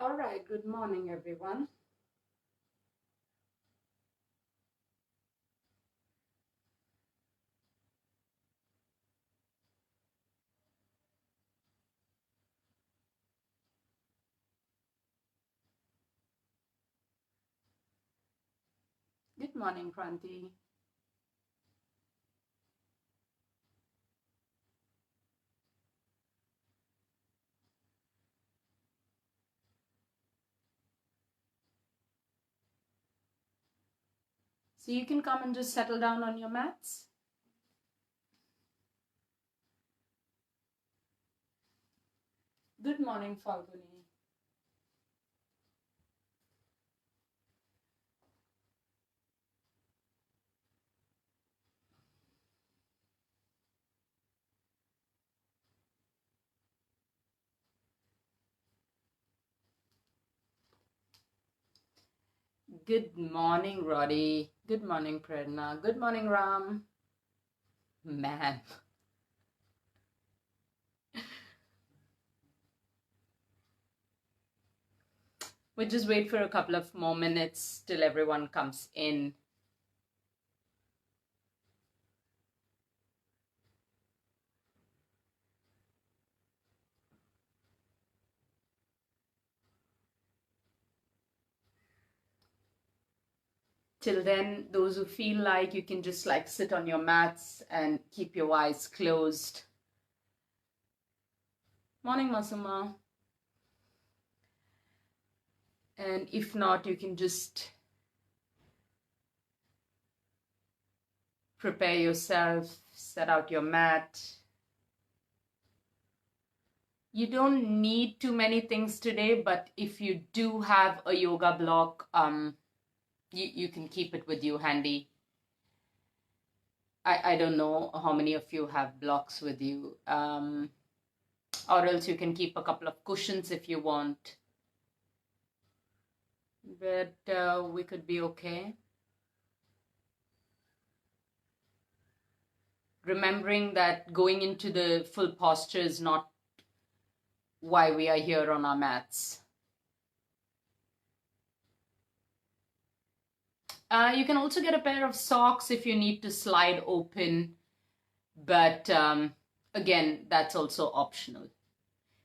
All right, good morning, everyone. Good morning, Kranti. So you can come and just settle down on your mats. Good morning, Falguni. Good morning, Roddy. Good morning, Prerna. Good morning, Ram. Man. We'll just wait for a couple of more minutes till everyone comes in. Till then, those who feel like you can just like sit on your mats and keep your eyes closed. Morning, Masuma. And if not, you can just prepare yourself, set out your mat. You don't need too many things today, but if you do have a yoga block, you can keep it with you handy. I don't know how many of you have blocks with you, or else you can keep a couple of cushions if you want. But we could be okay. Remembering that going into the full posture is not why we are here on our mats. You can also get a pair of socks if you need to slide open, but again, that's also optional.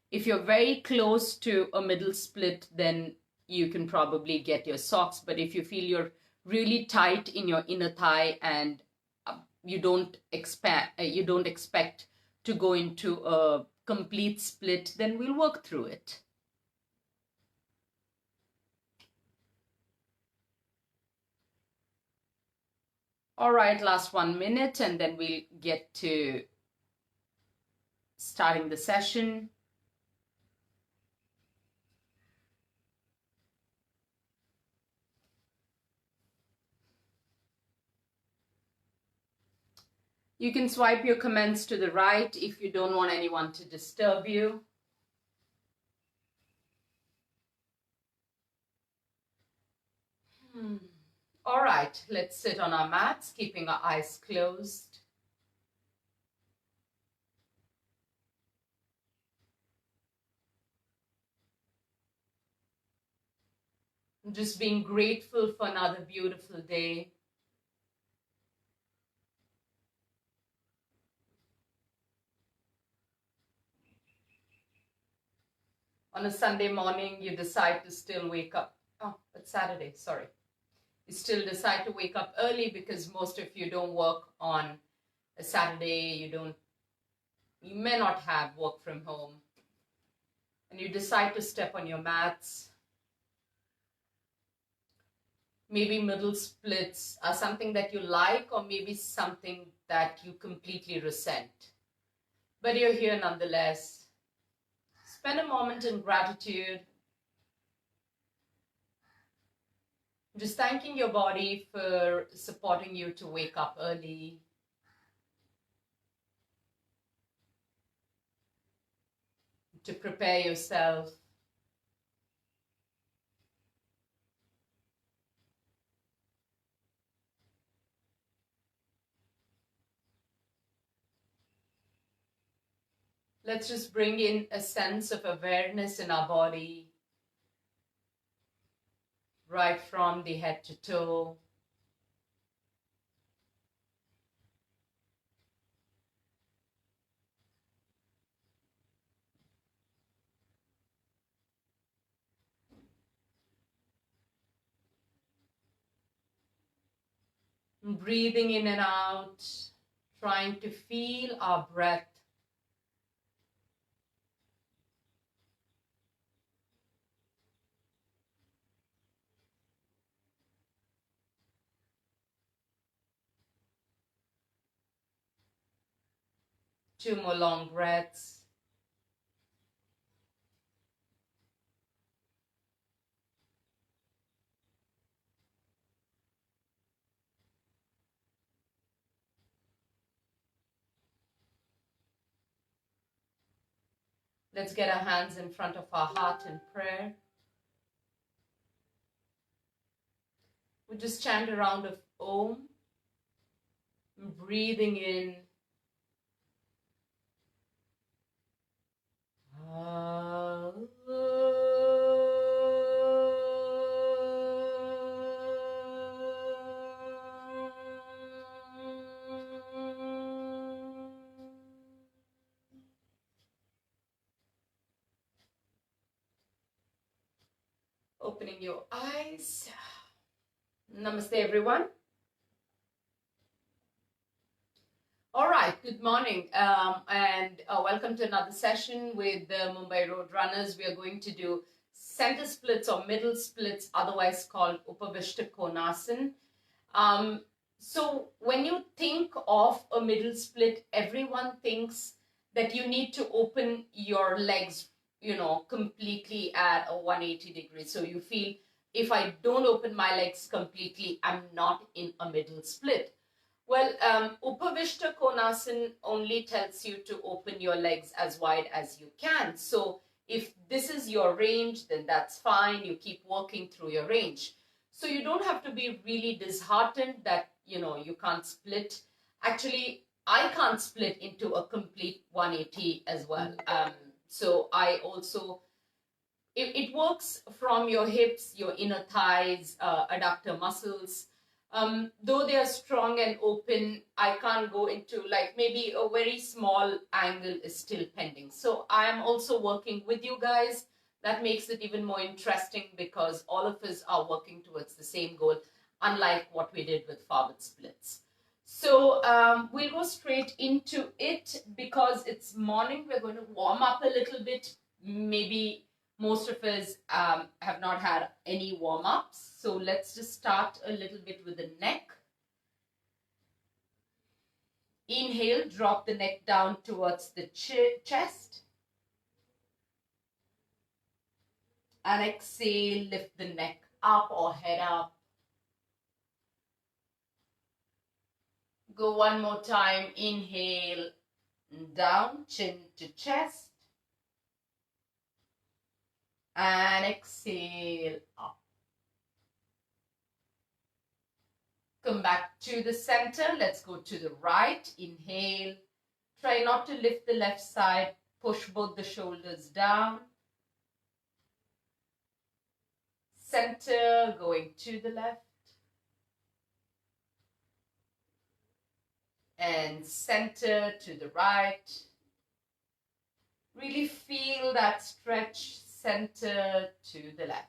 If you're very close to a middle split, then you can probably get your socks, but if you feel you're really tight in your inner thigh and you don't expect to go into a complete split, then we'll work through it. All right, last 1 minute, and then we'll get to starting the session. You can swipe your comments to the right if you don't want anyone to disturb you. All right, let's sit on our mats, keeping our eyes closed. Just being grateful for another beautiful day. On a Sunday morning, you decide to still wake up. Oh, it's Saturday, sorry. You still decide to wake up early because most of you don't work on a Saturday. You may not have work from home. And you decide to step on your mats. Maybe middle splits are something that you like, or maybe something that you completely resent. But you're here nonetheless. Spend a moment in gratitude. Just thanking your body for supporting you to wake up early. To prepare yourself. Let's just bring in a sense of awareness in our body, right from the head to toe. Breathing in and out, trying to feel our breath. Two more long breaths. Let's get our hands in front of our heart in prayer. We just chant a round of Om, breathing in. Opening your eyes. Namaste, everyone. All right, good morning and welcome to another session with the Mumbai Road Runners. We are going to do center splits or middle splits, otherwise called Upavistakonasana. So when you think of a middle split, everyone thinks that you need to open your legs, completely at a 180 degrees. So you feel, if I don't open my legs completely, I'm not in a middle split. Well, Upavistakonasana only tells you to open your legs as wide as you can. So if this is your range, then that's fine. You keep working through your range. So you don't have to be really disheartened that, you can't split. Actually, I can't split into a complete 180 as well. So I also, it works from your hips, your inner thighs, adductor muscles. Though they are strong and open, I can't go into, like, maybe a very small angle is still pending. So I am also working with you guys. That makes it even more interesting because all of us are working towards the same goal, unlike what we did with forward splits. So we'll go straight into it because it's morning. We're going to warm up a little bit. Maybe most of us have not had any warm-ups. So let's just start a little bit with the neck. Inhale, drop the neck down towards the chest. And exhale, lift the neck up or head up. Go one more time. Inhale, down, chin to chest. And exhale, up. Come back to the center. Let's go to the right. Inhale. Try not to lift the left side. Push both the shoulders down. Center, going to the left. And center to the right. Really feel that stretch, center to the left.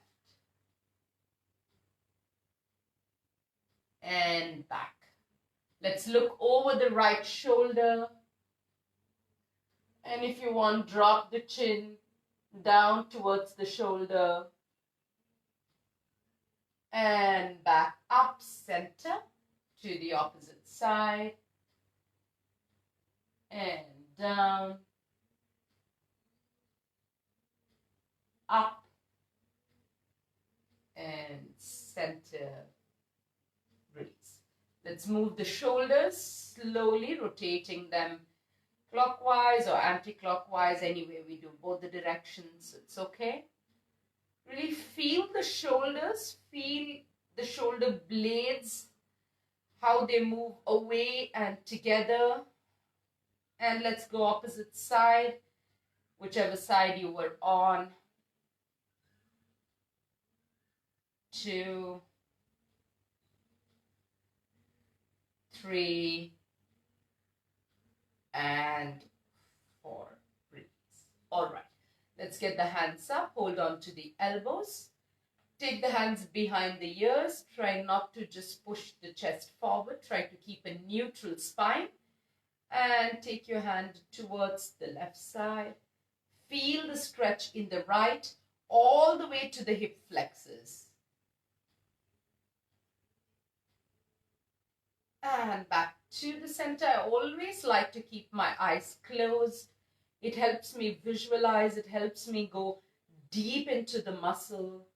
And back. Let's look over the right shoulder. And if you want, drop the chin down towards the shoulder. And back up, center to the opposite side. And down. Up. And center. Release. Let's move the shoulders slowly, rotating them clockwise or anti-clockwise. Anyway, we do both the directions. It's okay. Really feel the shoulders, feel the shoulder blades, how they move away and together. And let's go opposite side. whichever side you were on. 2, 3, and 4. Release. All right. Let's get the hands up. Hold on to the elbows. Take the hands behind the ears. Try not to just push the chest forward. Try to keep a neutral spine. And take your hand towards the left side. Feel the stretch in the right all the way to the hip flexors. And back to the center. I always like to keep my eyes closed. It helps me visualize. It helps me go deep into the muscle.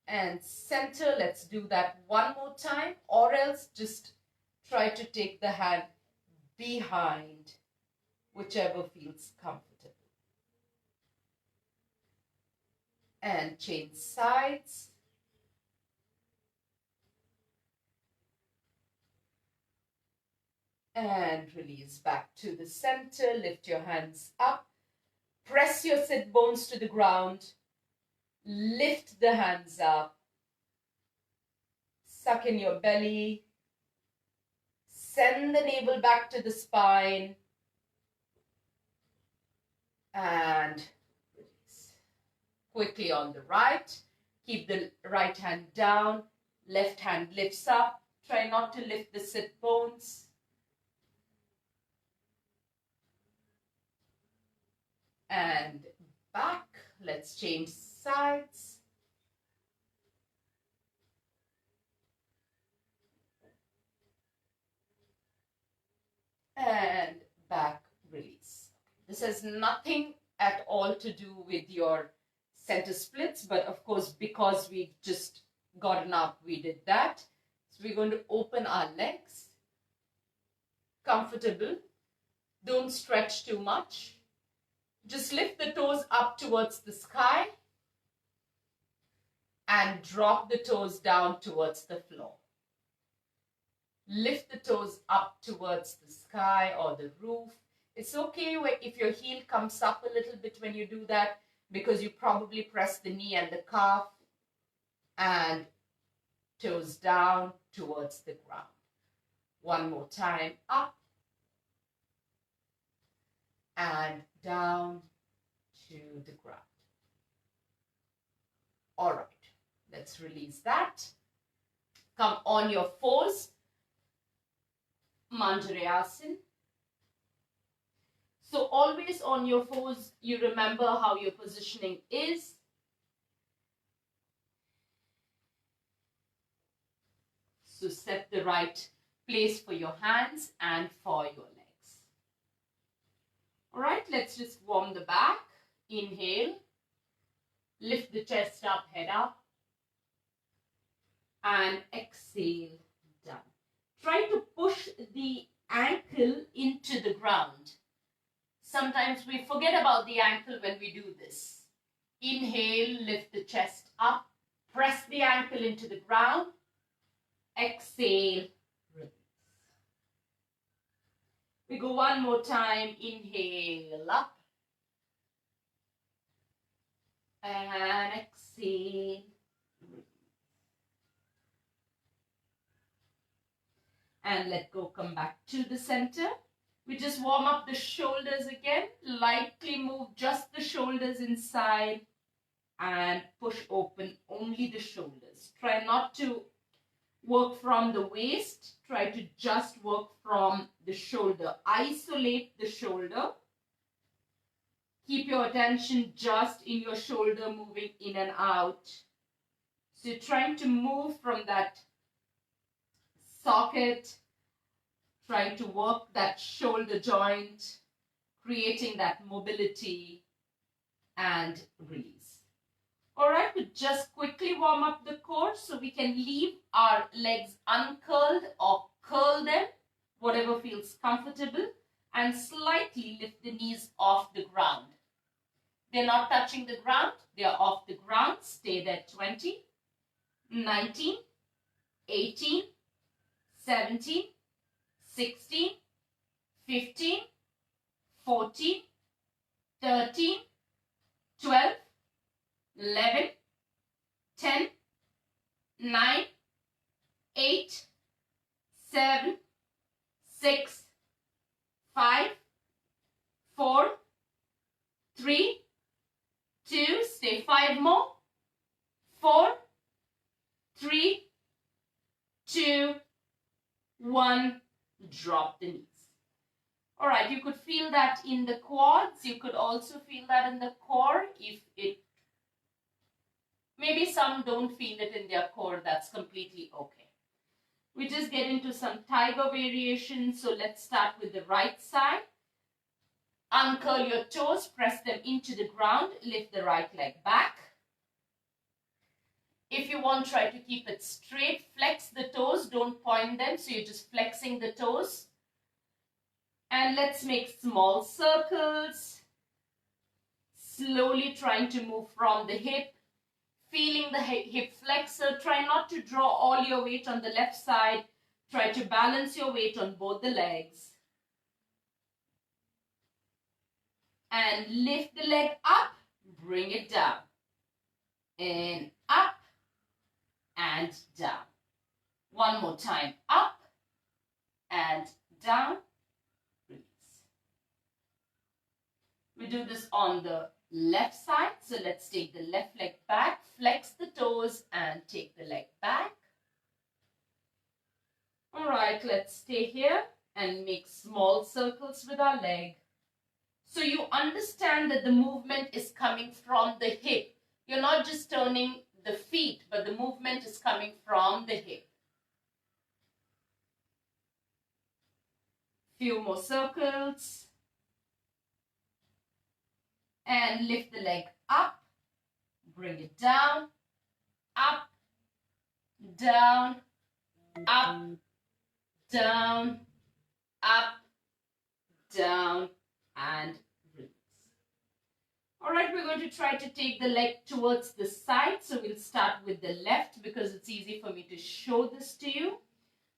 And center, let's do that one more time, or else just try to take the hand behind, whichever feels comfortable. And change sides. And release back to the center. Lift your hands up. Press your sit bones to the ground. Lift the hands up. Suck in your belly. Send the navel back to the spine. And release. Quickly on the right. Keep the right hand down. Left hand lifts up. Try not to lift the sit bones. And back. Let's change sides. And back, release. This has nothing at all to do with your center splits, but of course, because we've just gotten up, we did that. So we're going to open our legs. Comfortable. Don't stretch too much. Just lift the toes up towards the sky and drop the toes down towards the floor. Lift the toes up towards the sky or the roof. It's okay if your heel comes up a little bit when you do that, because you probably press the knee and the calf, and toes down towards the ground. One more time, up and down to the ground. All right, let's release that. Come on your fours, Manjarayasana. So always on your fours, you remember how your positioning is. So set the right place for your hands and for your legs. All right, let's just warm the back. Inhale, lift the chest up, head up, and exhale, down. Try to push the ankle into the ground. Sometimes we forget about the ankle when we do this. Inhale, lift the chest up, press the ankle into the ground, exhale, release. We go one more time. Inhale, up, and exhale, release. And let go, come back to the center. We just warm up the shoulders again. Lightly move just the shoulders inside and push open only the shoulders. Try not to work from the waist. Try to just work from the shoulder. Isolate the shoulder. Keep your attention just in your shoulder, moving in and out. So you're trying to move from that socket, trying to work that shoulder joint, creating that mobility, and release. All right, we just quickly warm up the core so we can leave our legs uncurled or curl them, whatever feels comfortable, and slightly lift the knees off the ground. They're not touching the ground, they are off the ground. Stay there. 20, 19, 18, 17, 16, 15, 14, 13, 12, 11, 10, 9, 8, 7, 6, 5, 4, 3, 2, stay 5 more, 4, 3, 2, 1, drop the knees. All right, you could feel that in the quads. You could also feel that in the core. If it, maybe some don't feel it in their core, that's completely okay. We just get into some tiger variations. So let's start with the right side. Uncurl your toes, press them into the ground, lift the right leg back. If you want, try to keep it straight. Flex the toes, don't point them, so you're just flexing the toes. And let's make small circles. Slowly trying to move from the hip, feeling the hip flexor. Try not to draw all your weight on the left side. Try to balance your weight on both the legs. And lift the leg up, bring it down. And up and down. One more time, up and down. We do this on the left side. So let's take the left leg back, flex the toes and take the leg back. All right, let's stay here and make small circles with our leg. So you understand that the movement is coming from the hip. You're not just turning the feet, but the movement is coming from the hip. Few more circles. And lift the leg up, bring it down, up, down, up, down, up, down, and release. All right, we're going to try to take the leg towards the side. So we'll start with the left because it's easy for me to show this to you.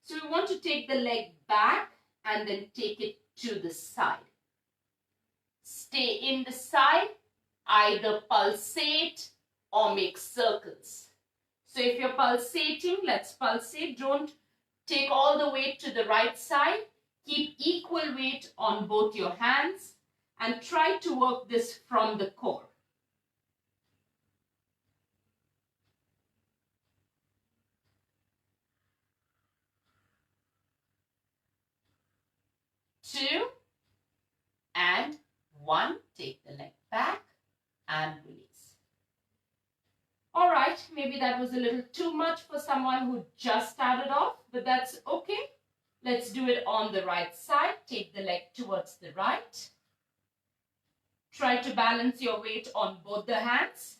So we want to take the leg back and then take it to the side. Stay in the side, either pulsate or make circles. So if you're pulsating, let's pulsate. Don't take all the weight to the right side. Keep equal weight on both your hands and try to work this from the core. Two and one. Take the leg back and release. All right, maybe that was a little too much for someone who just started off, but that's okay. Let's do it on the right side. Take the leg towards the right. Try to balance your weight on both the hands.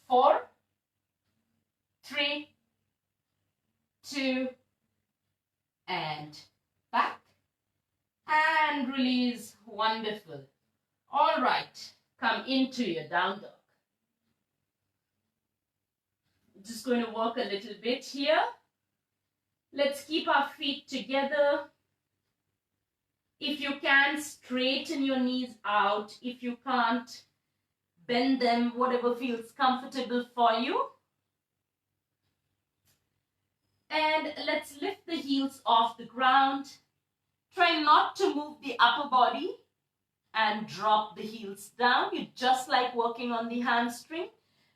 Four, three, two, and back. And release. Wonderful. All right, come into your down dog. Just going to work a little bit here. Let's keep our feet together. If you can, straighten your knees out. If you can't, bend them, whatever feels comfortable for you. And let's lift the heels off the ground. Try not to move the upper body and drop the heels down. You just like working on the hamstring.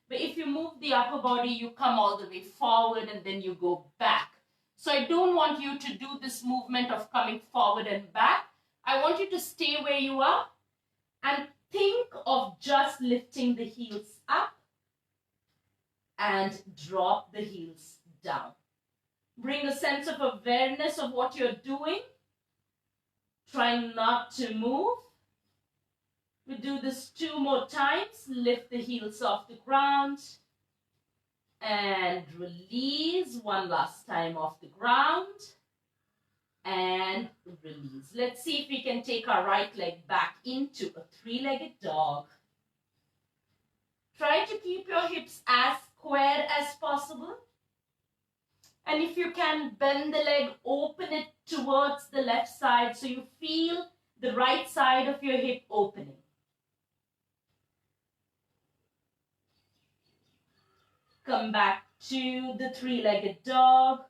But if you move the upper body, you come all the way forward and then you go back. So I don't want you to do this movement of coming forward and back. I want you to stay where you are and think of just lifting the heels up and drop the heels down. Bring a sense of awareness of what you're doing. Try not to move. We do this 2 more times. Lift the heels off the ground and release. One last time off the ground and release. Let's see if we can take our right leg back into a 3-legged dog. Try to keep your hips as square as possible. And if you can, bend the leg, open it towards the left side so you feel the right side of your hip opening. Come back to the three-legged dog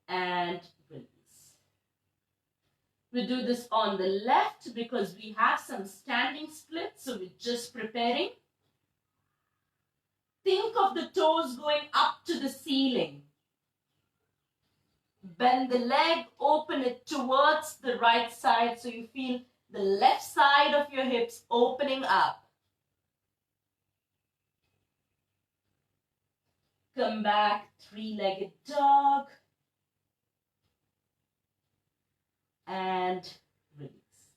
and release. We do this on the left because we have some standing splits, so we're just preparing. Think of the toes going up to the ceiling. Bend the leg, open it towards the right side so you feel the left side of your hips opening up. Come back, three-legged dog. And release.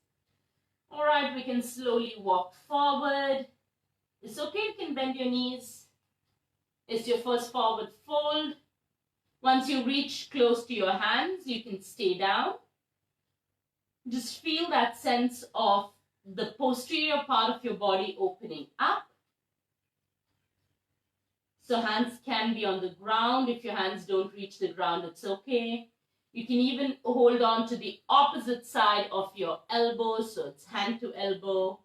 All right, we can slowly walk forward. It's okay, you can bend your knees. It's your first forward fold. Once you reach close to your hands, you can stay down. Just feel that sense of the posterior part of your body opening up. So hands can be on the ground. If your hands don't reach the ground, it's okay. You can even hold on to the opposite side of your elbow, so it's hand to elbow.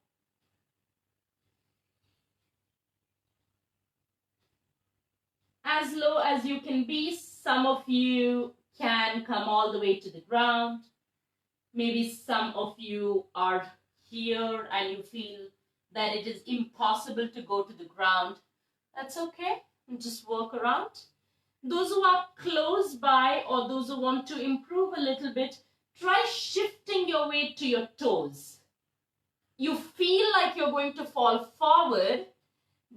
As low as you can be, some of you can come all the way to the ground. Maybe some of you are here and you feel that it is impossible to go to the ground. That's okay. Just work around. Those who are close by or those who want to improve a little bit, try shifting your weight to your toes. You feel like you're going to fall forward,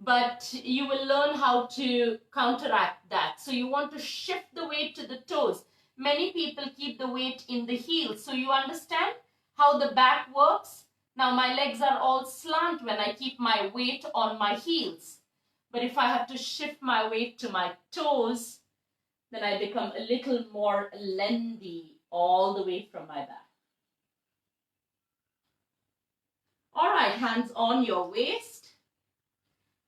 but you will learn how to counteract that. So you want to shift the weight to the toes. Many people keep the weight in the heels. So you understand how the back works? Now my legs are all slant when I keep my weight on my heels. But if I have to shift my weight to my toes, then I become a little more lendy all the way from my back. All right, hands on your waist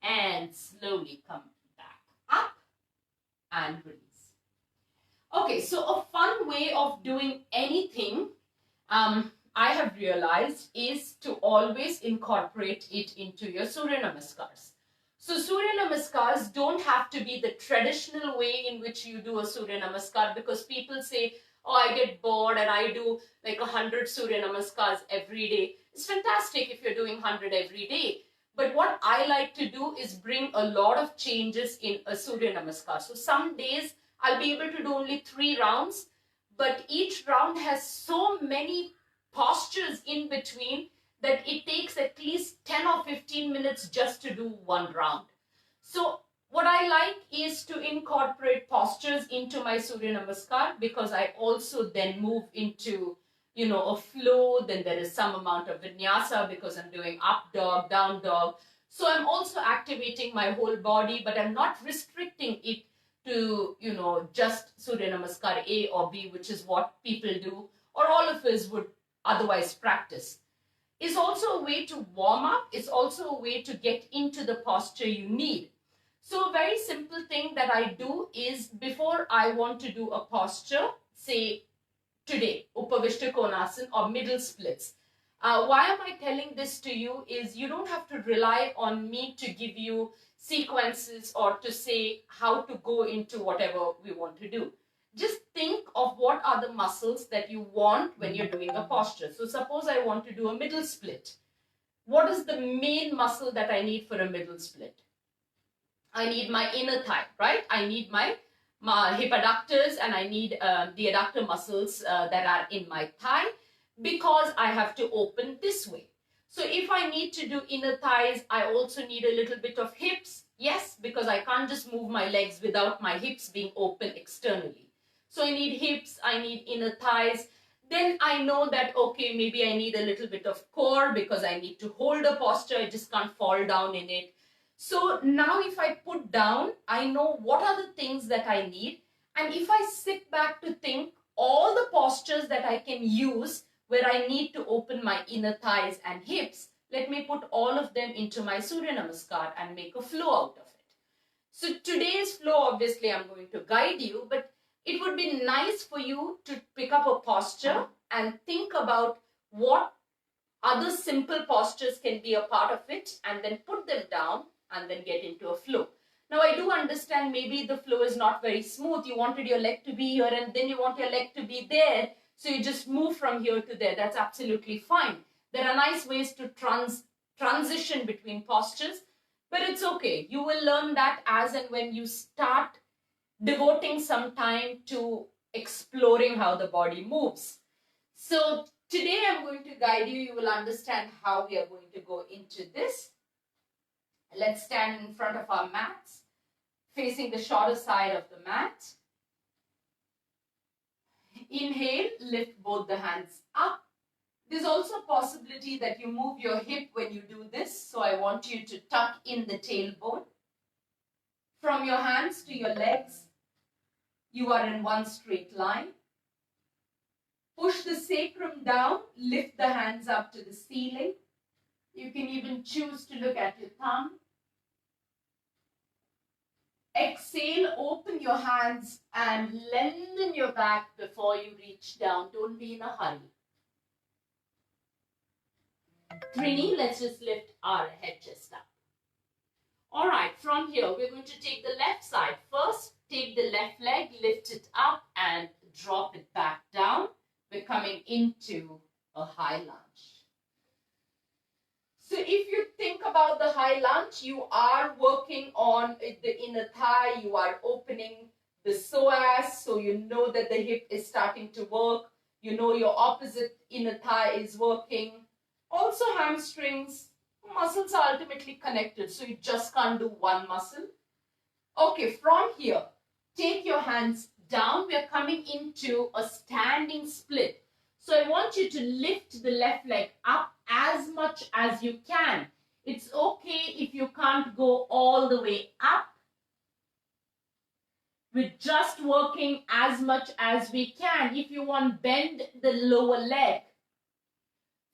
and slowly come back up and release. Okay, so a fun way of doing anything I have realized is to always incorporate it into your Surya Namaskars. So Surya Namaskars don't have to be the traditional way in which you do a Surya Namaskar, because people say, oh, I get bored and I do like 100 Surya Namaskars every day. It's fantastic if you're doing 100 every day. But what I like to do is bring a lot of changes in a Surya Namaskar. So some days I'll be able to do only 3 rounds, but each round has so many postures in between that it takes at least 10 or 15 minutes just to do 1 round. So what I like is to incorporate postures into my Surya Namaskar, because I also then move into, a flow. Then there is some amount of vinyasa because I'm doing up dog, down dog. So I'm also activating my whole body, but I'm not restricting it to, just Surya Namaskar A or B, which is what people do, or all of us would otherwise practice. Is also a way to warm up. It's also a way to get into the posture you need. So a very simple thing that I do is, before I want to do a posture, say today, Upavistakonasana or middle splits. Why am I telling this to you is you don't have to rely on me to give you sequences or to say how to go into whatever we want to do. Just think of what are the muscles that you want when you're doing a posture. So suppose I want to do a middle split. What is the main muscle that I need for a middle split? I need my inner thigh, right? I need my hip adductors and I need the adductor muscles that are in my thigh, because I have to open this way. So if I need to do inner thighs, I also need a little bit of hips. Yes, because I can't just move my legs without my hips being open externally. So I need hips, I need inner thighs. Then I know that, okay, maybe I need a little bit of core because I need to hold a posture. I just can't fall down in it. So now if I put down, I know what are the things that I need. And if I sit back to think all the postures that I can use where I need to open my inner thighs and hips, let me put all of them into my Surya Namaskar and make a flow out of it. So today's flow, obviously I'm going to guide you, but it would be nice for you to pick up a posture and think about what other simple postures can be a part of it, and then put them down and then get into a flow. Now, I do understand maybe the flow is not very smooth. You wanted your leg to be here and then you want your leg to be there. So you just move from here to there. That's absolutely fine. There are nice ways to transition between postures, but it's okay. You will learn that as and when you start devoting some time to exploring how the body moves. So today I'm going to guide you. You will understand how we are going to go into this. Let's stand in front of our mats, facing the shorter side of the mat. Inhale, lift both the hands up. There's also a possibility that you move your hip when you do this. So I want you to tuck in the tailbone. From your hands to your legs, you are in one straight line. Push the sacrum down, lift the hands up to the ceiling. You can even choose to look at your thumb. Exhale, open your hands and lengthen your back before you reach down. Don't be in a hurry. Trini, let's just lift our head chest up. All right, from here, we're going to take the left side. First, take the left leg, lift it up and drop it back down. We're coming into a high lunge. So if you think about the high lunge, you are working on the inner thigh. You are opening the psoas, so you know that the hip is starting to work. You know your opposite inner thigh is working. Also hamstrings, muscles are ultimately connected, so you just can't do one muscle. Okay, from here, take your hands down. We are coming into a standing split. So I want you to lift the left leg up as much as you can. It's okay if you can't go all the way up. We're just working as much as we can. If you want, bend the lower leg.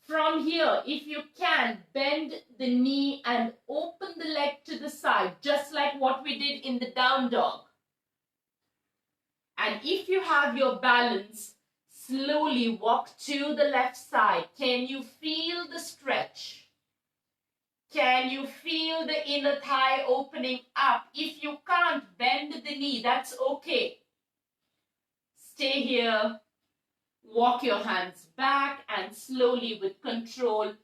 From here, if you can, bend the knee and open the leg to the side, just like what we did in the down dog. And if you have your balance, slowly walk to the left side. Can you feel the stretch? Can you feel the inner thigh opening up? If you can't, bend the knee. That's okay. Stay here. Walk your hands back and slowly with control,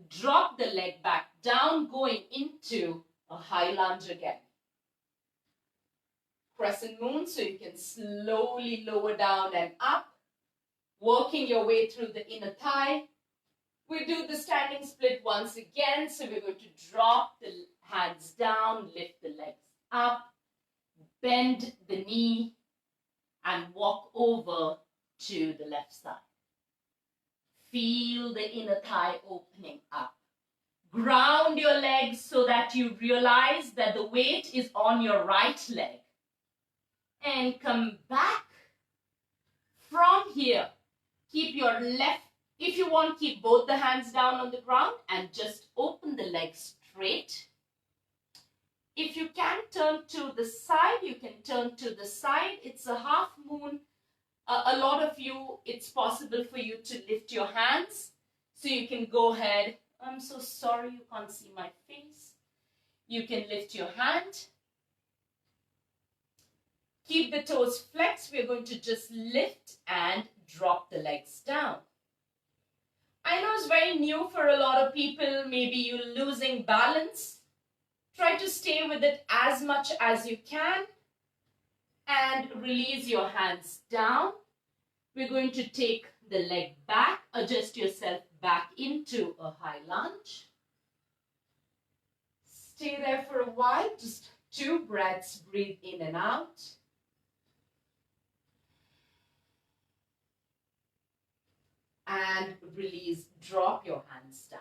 drop the leg back down, going into a high lunge again. Crescent moon, so you can slowly lower down and up, working your way through the inner thigh. We do the standing split once again, so we're going to drop the hands down, lift the legs up, bend the knee, and walk over to the left side. Feel the inner thigh opening up. Ground your legs so that you realize that the weight is on your right leg. And come back. From here, keep your left, if you want, keep both the hands down on the ground and just open the legs straight. If you can turn to the side, you can turn to the side. It's a half moon. A lot of you, it's possible for you to lift your hands. So you can go ahead. I'm so sorry you can't see my face. You can lift your hand. Keep the toes flexed. We're going to just lift and drop the legs down. I know it's very new for a lot of people. Maybe you're losing balance. Try to stay with it as much as you can. And release your hands down. We're going to take the leg back. Adjust yourself back into a high lunge. Stay there for a while. Just 2 breaths. Breathe in and out. And release. Drop your hands down.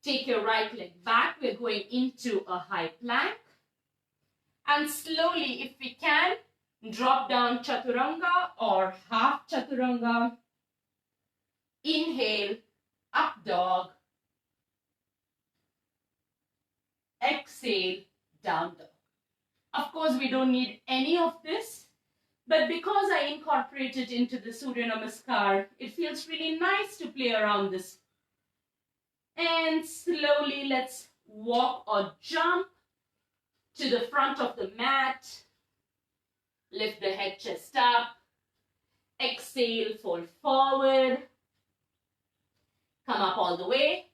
Take your right leg back. We're going into a high plank. And slowly, if we can, drop down chaturanga or half chaturanga. Inhale, up dog. Exhale, down dog. Of course, we don't need any of this. But because I incorporate it into the Surya Namaskar, it feels really nice to play around this. And slowly let's walk or jump to the front of the mat. Lift the head, chest up. Exhale, fold forward. Come up all the way.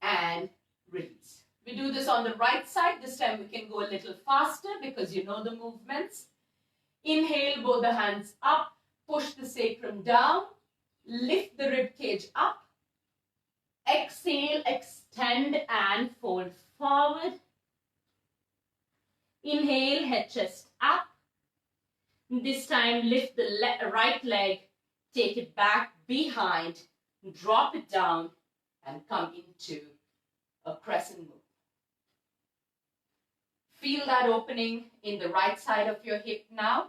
And release. We do this on the right side. This time we can go a little faster because you know the movements. Inhale, both the hands up. Push the sacrum down. Lift the rib cage up. Exhale, extend and fold forward. Inhale, head, chest up. This time lift the right leg. Take it back behind. Drop it down and come into a crescent move. Feel that opening in the right side of your hip now.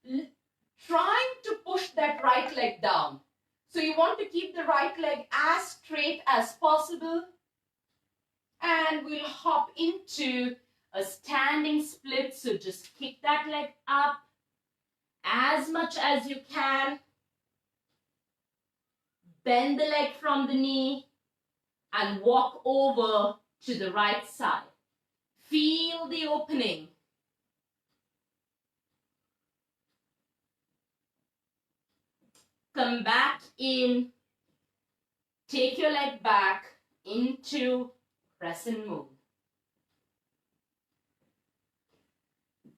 Trying to push that right leg down. So you want to keep the right leg as straight as possible. And we'll hop into a standing split. So just kick that leg up as much as you can. Bend the leg from the knee and walk over to the right side. Feel the opening. Come back in. Take your leg back into crescent move.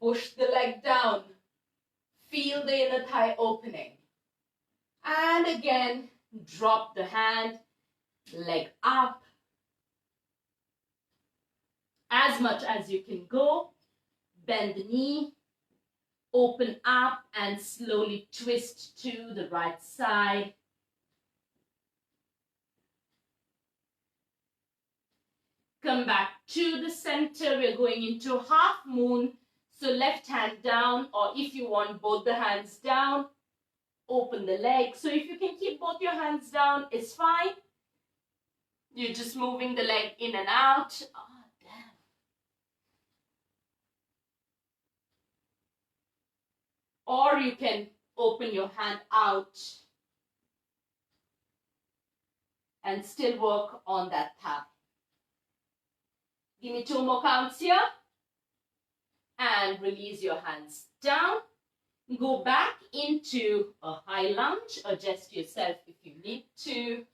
Push the leg down. Feel the inner thigh opening. And again, drop the hand, leg up. As much as you can go. Bend the knee. Open up and slowly twist to the right side. Come back to the center. We're going into half moon. So left hand down, or if you want both the hands down, open the leg. So if you can keep both your hands down, it's fine. You're just moving the leg in and out. Oh, damn. Or you can open your hand out and still work on that thigh. Give me 2 more counts here. And release your hands down. Go back into a high lunge. Adjust yourself if you need to.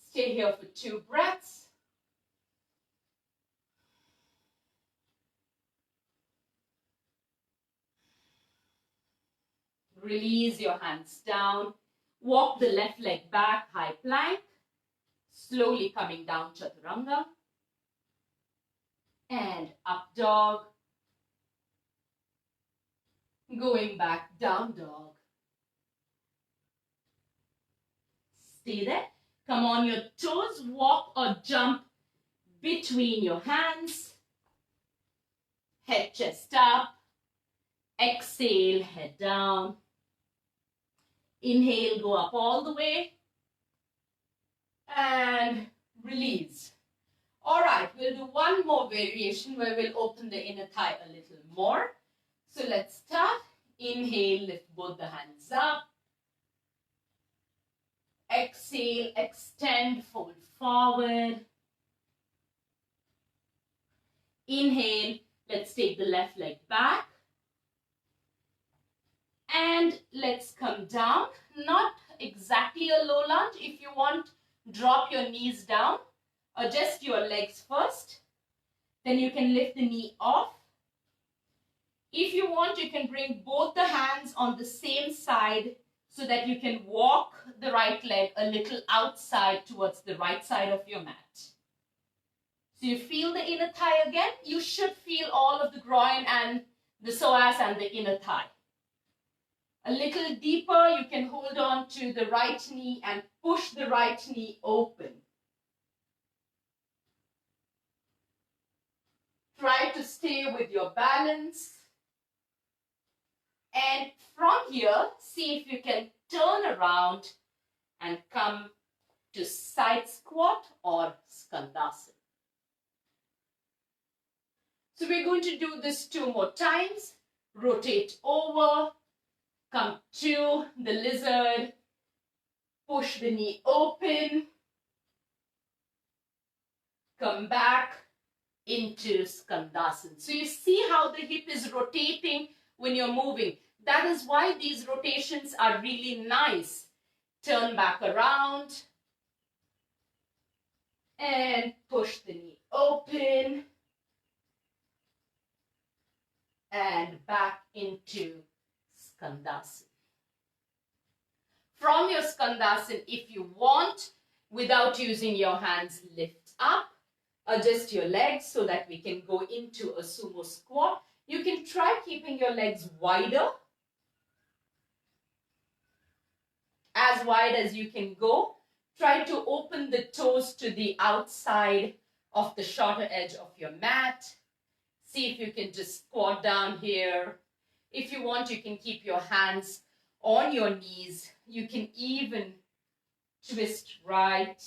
Stay here for 2 breaths. Release your hands down. Walk the left leg back, high plank. Slowly coming down, chaturanga. And up dog. Going back, down dog. Stay there. Come on your toes, walk or jump between your hands. Head, chest up. Exhale, head down. Inhale, go up all the way. And release. All right, we'll do one more variation where we'll open the inner thigh a little more. So let's start. Inhale, lift both the hands up. Exhale, extend, fold forward. Inhale, let's take the left leg back. And let's come down. Not exactly a low lunge. If you want, drop your knees down. Adjust your legs first. Then you can lift the knee off. If you want, you can bring both the hands on the same side so that you can walk the right leg a little outside towards the right side of your mat. So you feel the inner thigh again. You should feel all of the groin and the psoas and the inner thigh. A little deeper, you can hold on to the right knee and push the right knee open. Try to stay with your balance. And from here, see if you can turn around and come to side squat or skandasana. So we're going to do this 2 more times. rotate over, come to the lizard, push the knee open, come back into Skandasana. So you see how the hip is rotating when you're moving. That is why these rotations are really nice. Turn back around and push the knee open and back into Skandasana. From your Skandasana, if you want, without using your hands, lift up, adjust your legs so that we can go into a sumo squat. You can try keeping your legs wider, as wide as you can go. Try to open the toes to the outside of the shorter edge of your mat. See if you can just squat down here. If you want, you can keep your hands on your knees. You can even twist right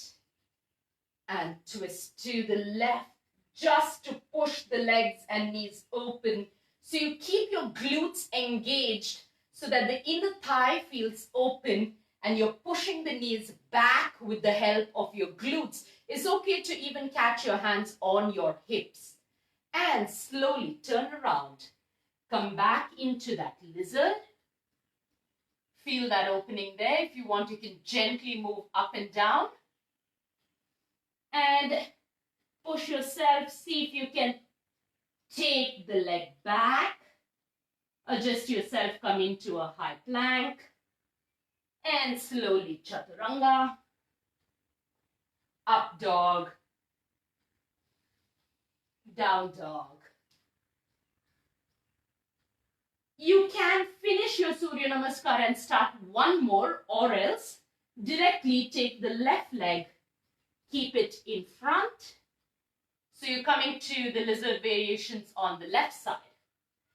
and twist to the left just to push the legs and knees open. So you keep your glutes engaged so that the inner thigh feels open and you're pushing the knees back with the help of your glutes. It's okay to even catch your hands on your hips. And slowly turn around. Come back into that lizard. Feel that opening there. If you want, you can gently move up and down. And push yourself. See if you can take the leg back. Adjust yourself, come into a high plank. And slowly chaturanga. Up dog. Down dog. You can finish your Surya Namaskar and start one more, or else directly take the left leg, keep it in front. So you're coming to the lizard variations on the left side.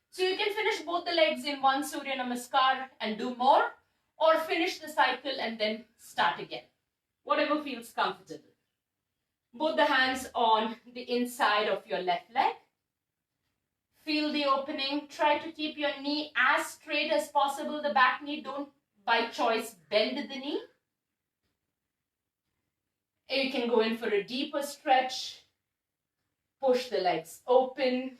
So you can finish both the legs in one Surya Namaskar and do more, or finish the cycle and then start again. Whatever feels comfortable. Both the hands on the inside of your left leg. Feel the opening. Try to keep your knee as straight as possible. The back knee, don't by choice bend the knee. You can go in for a deeper stretch. Push the legs open.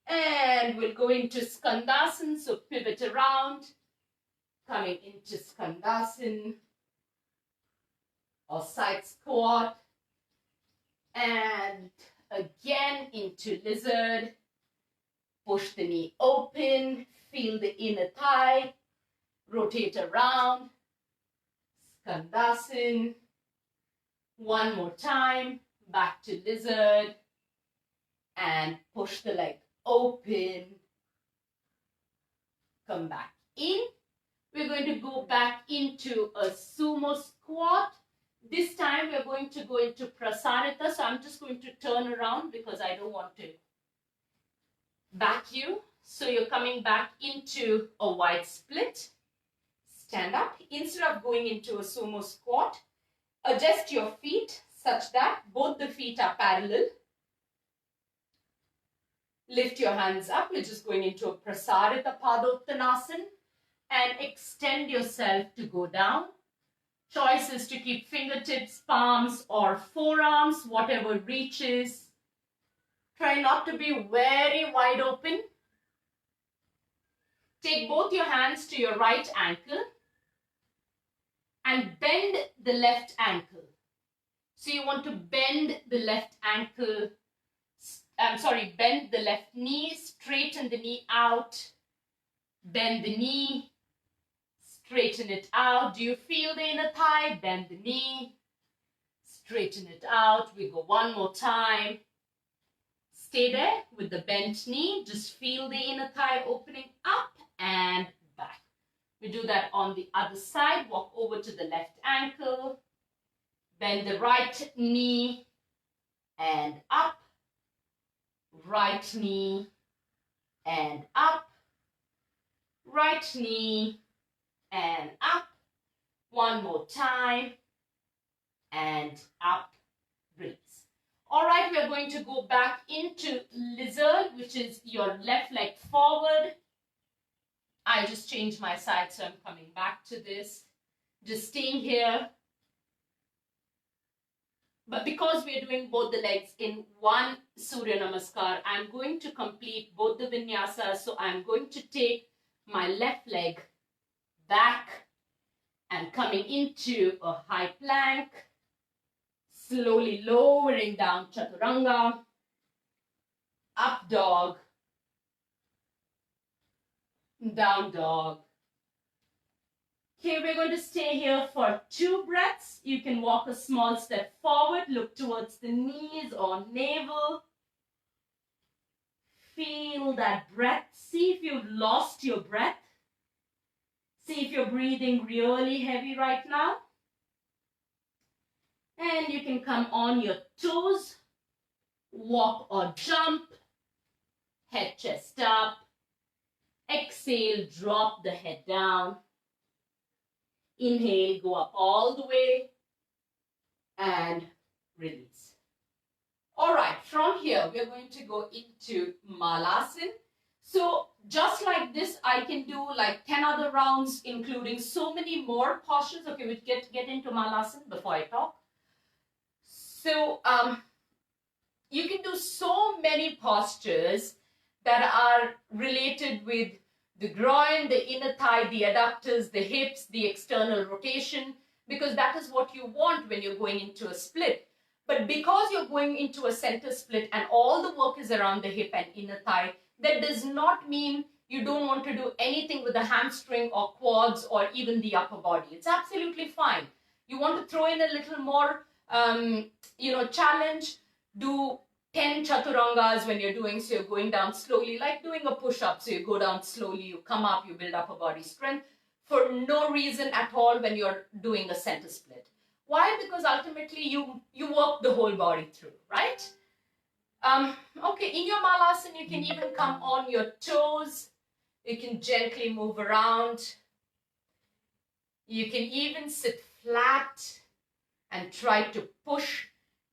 And we'll go into Skandasana, so pivot around. Coming into Skandasana or side squat. And again into lizard. Push the knee open. Feel the inner thigh. Rotate around. Skandasana. One more time. Back to lizard. And push the leg open. Come back in. We're going to go back into a sumo squat. This time we're going to go into prasarita. So I'm just going to turn around because I don't want to back you. So you're coming back into a wide split. Stand up. Instead of going into a sumo squat, adjust your feet such that both the feet are parallel. Lift your hands up. We're just going into a prasarita padottanasana and extend yourself to go down. Choice is to keep fingertips, palms or forearms, whatever reaches. Try not to be very wide open. Take both your hands to your right ankle and bend the left ankle. So you want to bend the left ankle, bend the left knee, straighten the knee out, bend the knee, straighten it out. Do you feel the inner thigh? Bend the knee, straighten it out. We go one more time. Stay there with the bent knee. Just feel the inner thigh opening up and back. We do that on the other side. Walk over to the left ankle. Bend the right knee and up. Right knee and up. Right knee and up. One more time. And up. Release. All right, we are going to go back into lizard, which is your left leg forward. I just changed my side, so I'm coming back to this. Just staying here. But because we are doing both the legs in one Surya Namaskar, I'm going to complete both the vinyasas. So I'm going to take my left leg back and coming into a high plank, slowly lowering down chaturanga, up dog, down dog. Okay, we're going to stay here for 2 breaths. You can walk a small step forward, look towards the knees or navel. Feel that breath. See if you've lost your breath. See if you're breathing really heavy right now. And you can come on your toes, walk or jump, head chest up. Exhale, drop the head down. Inhale, go up all the way and release. All right, from here, we're going to go into Malasana. So just like this, I can do like 10 other rounds, including so many more postures. Okay, we'll get into Malasana before I talk. So you can do so many postures that are related with the groin, the inner thigh, the adductors, the hips, the external rotation, because that is what you want when you're going into a split. But because you're going into a center split and all the work is around the hip and inner thigh, that does not mean you don't want to do anything with the hamstring or quads or even the upper body. It's absolutely fine. You want to throw in a little more, challenge, do 10 chaturangas when you're doing, so you're going down slowly, like doing a push-up. So you go down slowly, you come up, you build upper body strength for no reason at all when you're doing a center split. Why? Because ultimately you work the whole body through, right? Okay, in your Malasana, you can even come on your toes. You can gently move around. You can even sit flat and try to push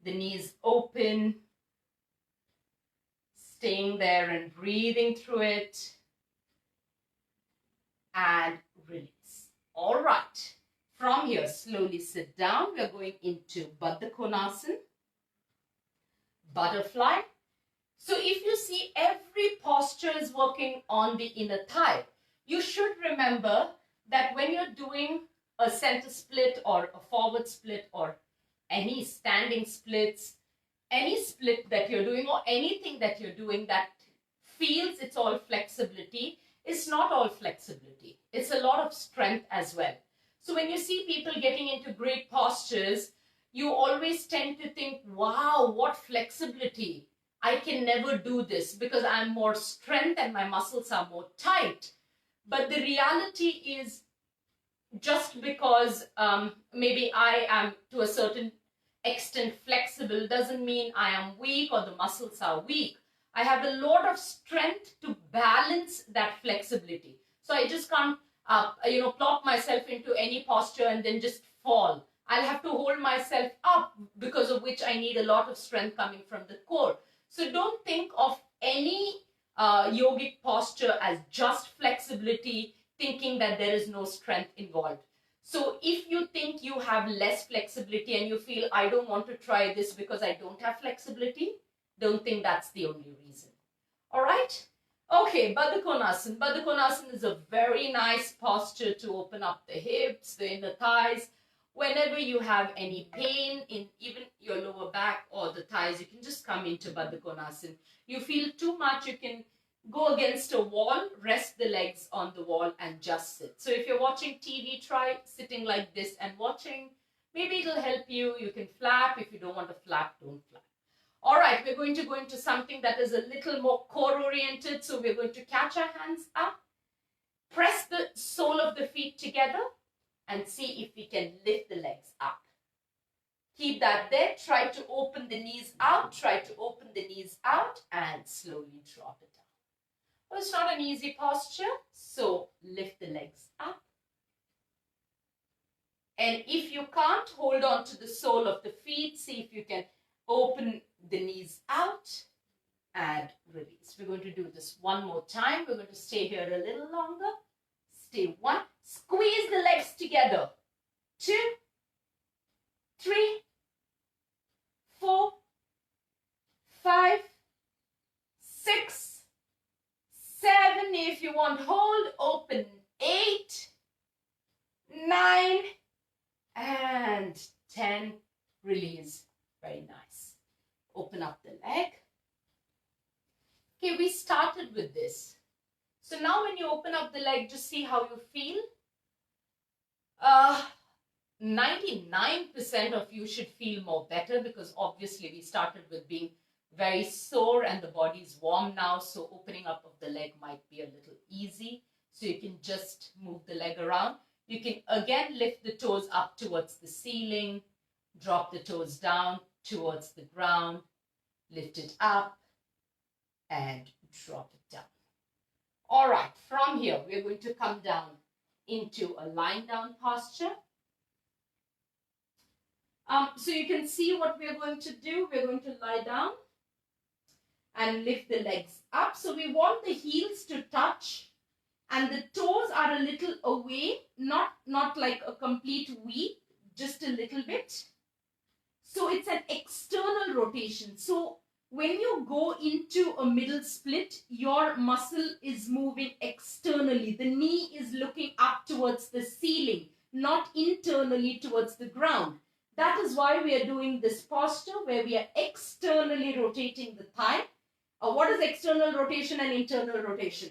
the knees open. Staying there and breathing through it. And release. All right. From here, slowly sit down. We're going into Upavistakonasana. Butterfly. So if you see every posture is working on the inner thigh, you should remember that when you're doing a center split or a forward split or any standing splits, any split that you're doing or anything that you're doing that feels it's all flexibility, it's not all flexibility. It's a lot of strength as well. So when you see people getting into great postures, you always tend to think, wow, what flexibility. I can never do this because I'm more strength and my muscles are more tight. But the reality is just because maybe I am to a certain extent flexible doesn't mean I am weak or the muscles are weak. I have a lot of strength to balance that flexibility. So I just can't, plop myself into any posture and then just fall. I'll have to hold myself up, because of which I need a lot of strength coming from the core. So don't think of any yogic posture as just flexibility, thinking that there is no strength involved. So if you think you have less flexibility and you feel, I don't want to try this because I don't have flexibility, don't think that's the only reason. All right? Okay, Upavistakonasana. Upavistakonasana is a very nice posture to open up the hips, the inner thighs. Whenever you have any pain in even your lower back or the thighs, you can just come into Upavistakonasana. You feel too much, you can go against a wall, rest the legs on the wall and just sit. So if you're watching TV, try sitting like this and watching. Maybe it'll help you. You can flap. If you don't want to flap, don't flap. All right, we're going to go into something that is a little more core oriented. So we're going to catch our hands up, press the sole of the feet together and see if we can lift the legs up. Keep that there. Try to open the knees out. Try to open the knees out and slowly drop it down. Well, it's not an easy posture, so lift the legs up. And if you can't, hold on to the sole of the feet. See if you can open the knees out, and release. We're going to do this one more time. We're going to stay here a little longer. Stay 1. Squeeze the legs together. 2, 3, 4, 5, 6, 7. If you want, hold, open. 8, 9, and 10. Release. Very nice. Open up the leg. Okay, we started with this. So now when you open up the leg, just see how you feel. 99% of you should feel more better, because obviously we started with being very sore and the body is warm now. So opening up of the leg might be a little easy. So you can just move the leg around. You can again lift the toes up towards the ceiling, drop the toes down towards the ground, lift it up and drop it down. All right, from here, we're going to come down into a lying down posture. So you can see what we're going to do. We're going to lie down and lift the legs up. So we want the heels to touch and the toes are a little away, not like a complete V, just a little bit. So it's an external rotation. So when you go into a middle split, your muscle is moving externally. The knee is looking up towards the ceiling, not internally towards the ground. That is why we are doing this posture where we are externally rotating the thigh. What is external rotation and internal rotation?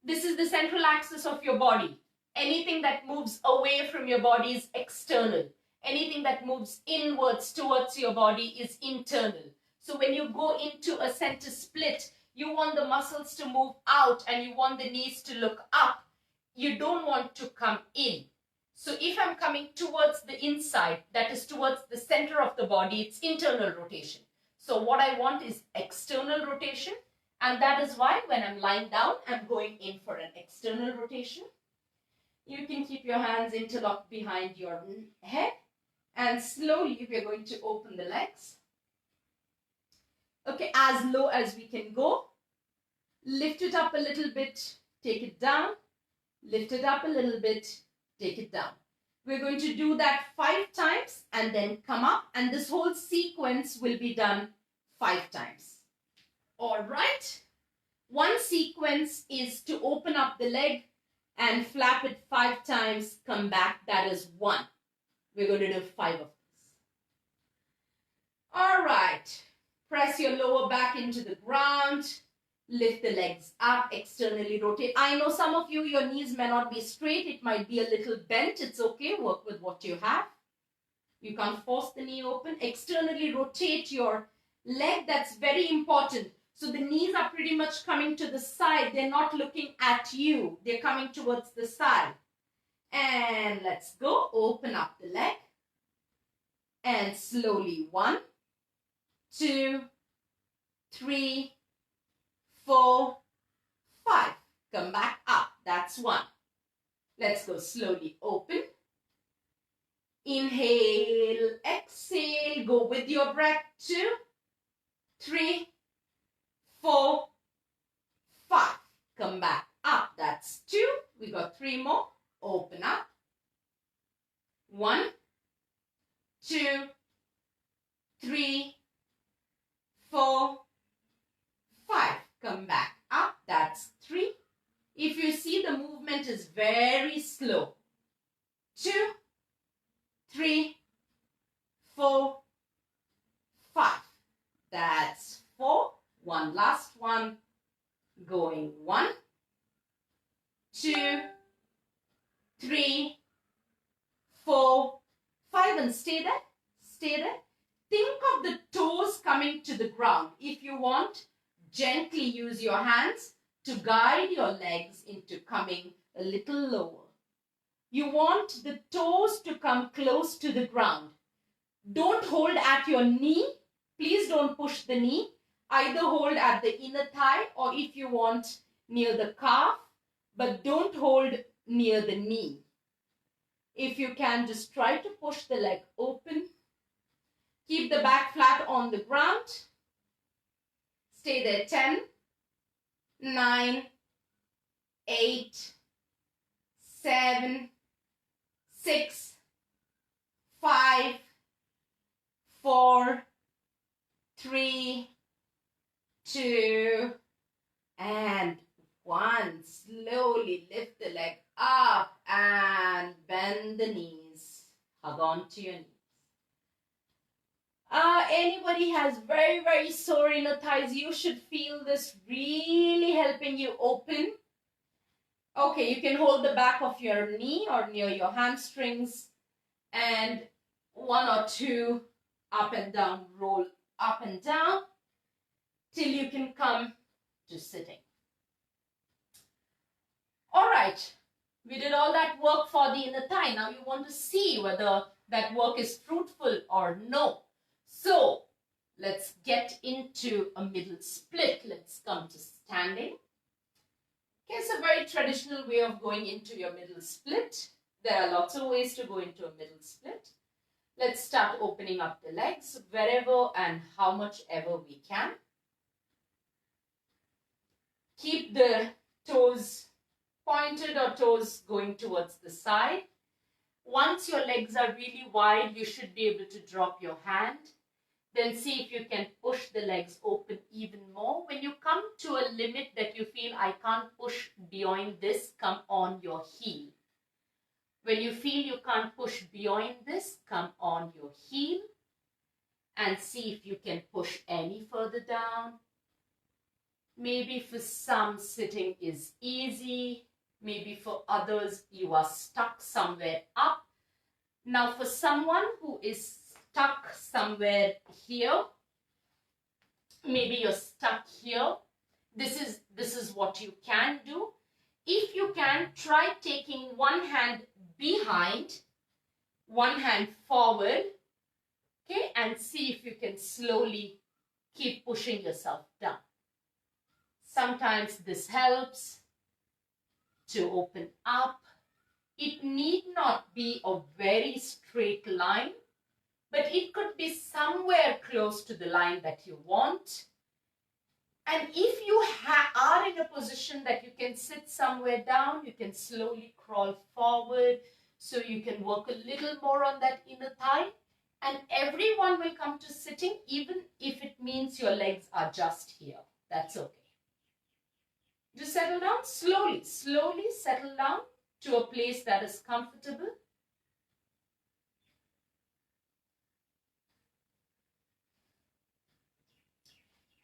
This is the central axis of your body. Anything that moves away from your body is external. Anything that moves inwards towards your body is internal. So when you go into a center split, you want the muscles to move out and you want the knees to look up. You don't want to come in. So if I'm coming towards the inside, that is towards the center of the body, it's internal rotation. So what I want is external rotation. And that is why when I'm lying down, I'm going in for an external rotation. You can keep your hands interlocked behind your head. And slowly we're going to open the legs. Okay, as low as we can go. Lift it up a little bit, take it down. Lift it up a little bit, take it down. We're going to do that 5 times and then come up. And this whole sequence will be done 5 times. All right. One sequence is to open up the leg and flap it 5 times, come back. That is 1. We're going to do 5 of this. All right. Press your lower back into the ground. Lift the legs up, externally rotate. I know some of you, your knees may not be straight. It might be a little bent. It's okay. Work with what you have. You can't force the knee open. Externally rotate your leg. That's very important. So the knees are pretty much coming to the side. They're not looking at you. They're coming towards the side. And let's go. Open up the leg. And slowly 1, 2, 3, 4, 5. Come back up. That's 1. Let's go slowly. Open. Inhale, exhale. Go with your breath. 2, 3, 4, 5. Come back up. That's 2. We got 3 more. Open up. 1, 2, 3, 4, 5. Come back up. That's 3. If you see, the movement is very slow. 2, 3, 4, 5. That's 4. One last one. Going 1, 2, 3, 4, 5. And stay there. Stay there. Think of the toes coming to the ground. If you want, gently use your hands to guide your legs into coming a little lower. You want the toes to come close to the ground. Don't hold at your knee. Please don't push the knee. Either hold at the inner thigh or if you want near the calf, but don't hold near the knee. If you can, just try to push the leg open Keep the back flat on the ground. Stay there. 10, 9, 8, 7, 6, 5, 4, 3, 2, and 1. Slowly lift the leg up and bend the knees. Hug on to your knees. Anybody has very, very sore inner thighs, you should feel this really helping you open. Okay, you can hold the back of your knee or near your hamstrings and 1 or 2 up and down, roll up and down till you can come to sitting. All right, we did all that work for the inner thigh. Now you want to see whether that work is fruitful or no. So let's get into a middle split. Let's come to standing. Okay, it's a very traditional way of going into your middle split. There are lots of ways to go into a middle split. Let's start opening up the legs wherever and how much ever we can. Keep the toes pointed or toes going towards the side. Once your legs are really wide, you should be able to drop your hand. Then see if you can push the legs open even more. When you come to a limit that you feel I can't push beyond this, come on your heel. When you feel you can't push beyond this, come on your heel and see if you can push any further down. Maybe for some sitting is easy. Maybe for others you are stuck somewhere up. Now for someone who is stuck somewhere here, maybe you're stuck here, this is what you can do. If you can, try taking one hand behind, one hand forward, okay, and see if you can slowly keep pushing yourself down. Sometimes this helps to open up. It need not be a very straight line, but it could be somewhere close to the line that you want. And if you are in a position that you can sit somewhere down, you can slowly crawl forward so you can work a little more on that inner thigh. And everyone will come to sitting, even if it means your legs are just here. That's okay. Just settle down slowly, slowly settle down to a place that is comfortable.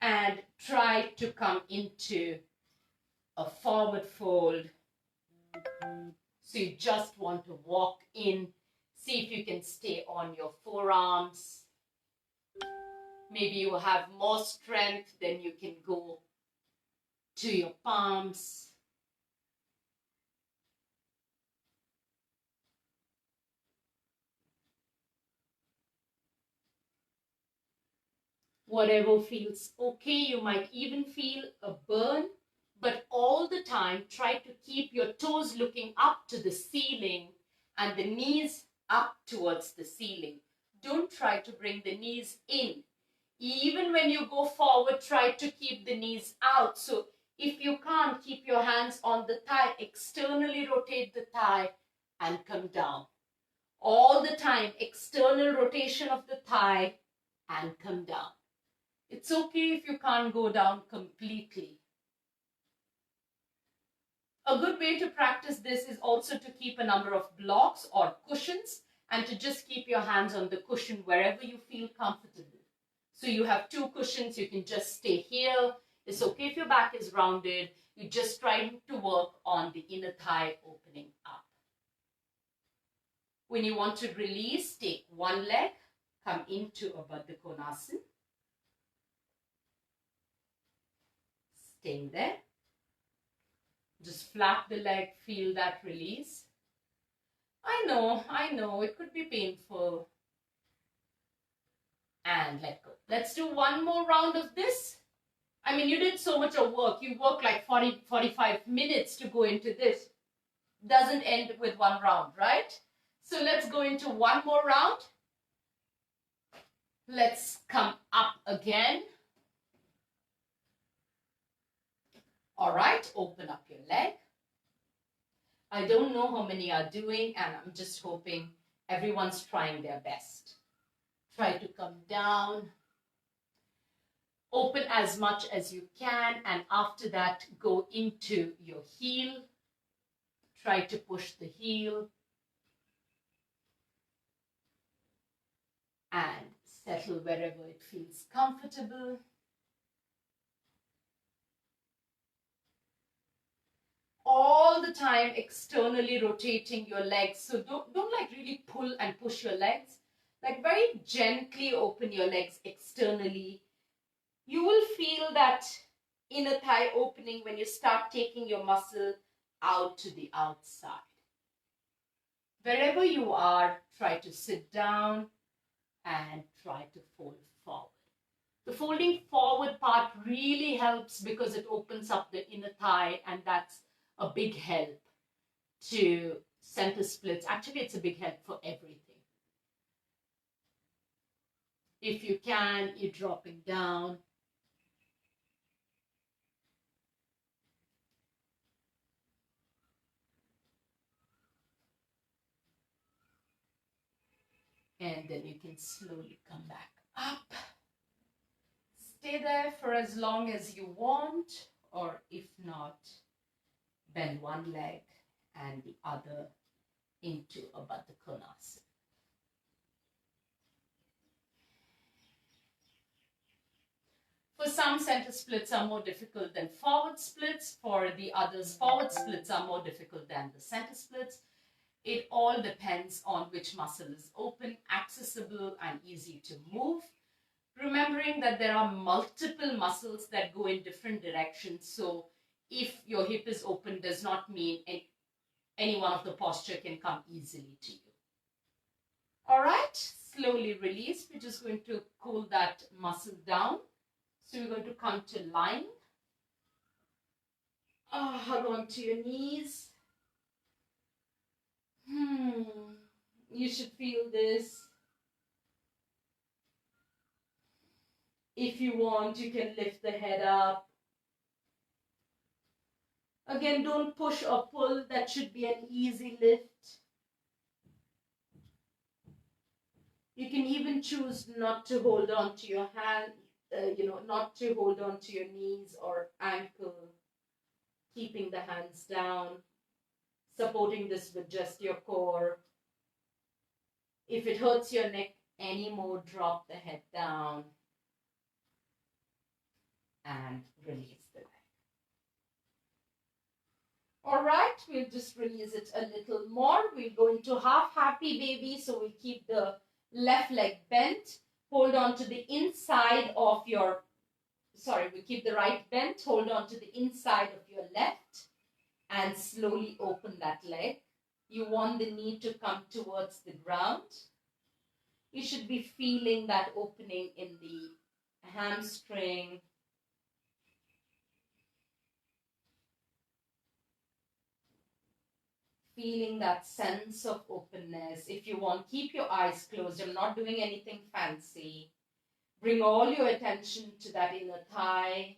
And try to come into a forward fold. So you just want to walk in. See if you can stay on your forearms. Maybe you have more strength, then you can go to your palms. Whatever feels okay. You might even feel a burn, but all the time try to keep your toes looking up to the ceiling and the knees up towards the ceiling. Don't try to bring the knees in. Even when you go forward, try to keep the knees out. So if you can't, keep your hands on the thigh, externally rotate the thigh and come down. All the time, external rotation of the thigh and come down. It's okay if you can't go down completely. A good way to practice this is also to keep a number of blocks or cushions and to just keep your hands on the cushion wherever you feel comfortable. So you have 2 cushions, you can just stay here. It's okay if your back is rounded. You're just trying to work on the inner thigh opening up. When you want to release, take one leg, come into Upavistakonasana. Staying there. Just flap the leg, feel that release. I know, it could be painful. And let go. Let's do one more round of this. I mean, you did so much of work. You worked like 45 minutes to go into this. Doesn't end with one round, right? So let's go into one more round. Let's come up again. All right, open up your leg. I don't know how many are doing, and I'm just hoping everyone's trying their best. Try to come down. Open as much as you can, and after that, go into your heel. Try to push the heel. And settle wherever it feels comfortable. All the time externally rotating your legs. So don't like really pull and push your legs. Like very gently open your legs externally. You will feel that inner thigh opening when you start taking your muscle out to the outside. Wherever you are, try to sit down and try to fold forward. The folding forward part really helps because it opens up the inner thigh, and that's a big help to center splits. Actually, it's a big help for everything. If you can, you're dropping down. And then you can slowly come back up. Stay there for as long as you want, or if not, bend one leg and the other into Upavistakonasana. For some, center splits are more difficult than forward splits. For the others, forward splits are more difficult than the center splits. It all depends on which muscle is open, accessible, and easy to move. Remembering that there are multiple muscles that go in different directions. So if your hip is open does not mean any one of the posture can come easily to you. All right, slowly release. We're just going to cool that muscle down. So we're going to come to lying. Hug onto your knees. You should feel this. If you want, you can lift the head up. Again, don't push or pull. That should be an easy lift. You can even choose not to hold on to your hand, not to hold on to your knees or ankle, keeping the hands down, supporting this with just your core. If it hurts your neck anymore, drop the head down and release the leg. All right, we'll just release it a little more. We'll go into half happy baby. So we'll keep the left leg bent. Hold on to the inside of your, we keep the right bent. Hold on to the inside of your left and slowly open that leg. You want the knee to come towards the ground. You should be feeling that opening in the hamstring. Feeling that sense of openness. If you want, keep your eyes closed. I'm not doing anything fancy. Bring all your attention to that inner thigh.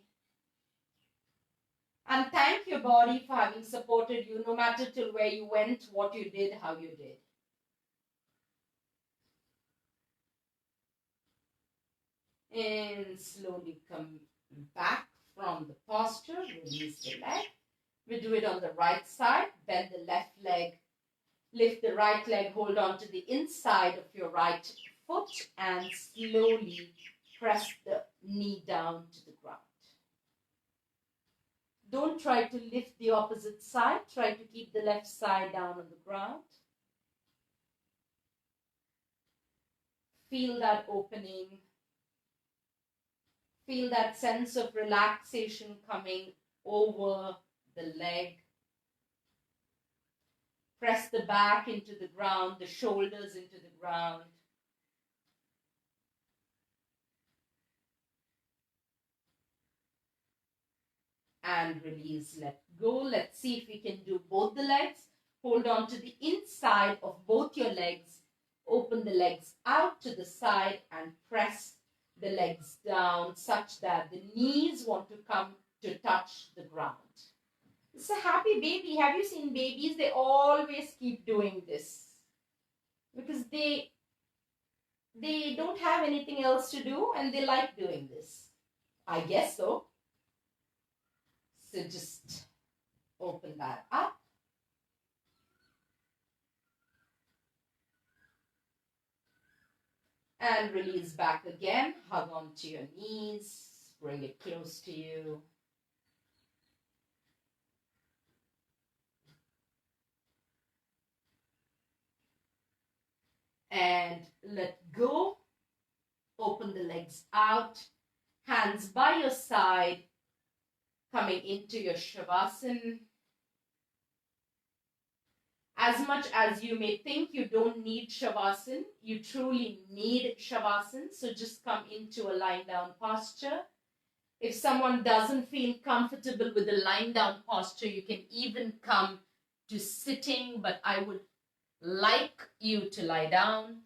And thank your body for having supported you, no matter till where you went, what you did, how you did. And slowly come back from the posture. Release the leg. We do it on the right side. Bend the left leg. Lift the right leg. Hold on to the inside of your right foot. And slowly press the knee down to the ground. Don't try to lift the opposite side. Try to keep the left side down on the ground. Feel that opening. Feel that sense of relaxation coming over the leg. Press the back into the ground, the shoulders into the ground. And release, let go. Let's see if we can do both the legs. Hold on to the inside of both your legs. Open the legs out to the side and press the legs down such that the knees want to come to touch the ground. It's a happy baby. Have you seen babies? They always keep doing this because they don't have anything else to do and they like doing this. I guess so. So just open that up. And release back again. Hug onto your knees. Bring it close to you. And let go. Open the legs out. Hands by your side. Coming into your Shavasana. As much as you may think you don't need Shavasana, you truly need Shavasana. So just come into a lying down posture. If someone doesn't feel comfortable with the lying down posture, you can even come to sitting, but I would like you to lie down.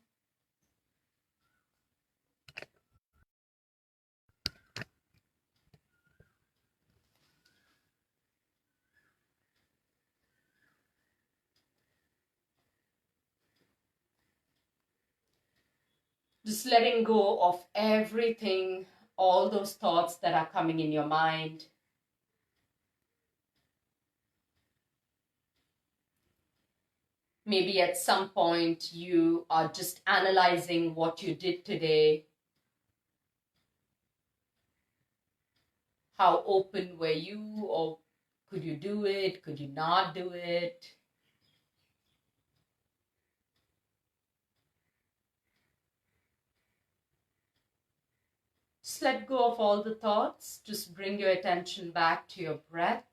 Just letting go of everything, all those thoughts that are coming in your mind. Maybe at some point you are just analyzing what you did today. How open were you, or could you do it? Could you not do it? Just let go of all the thoughts. Just bring your attention back to your breath.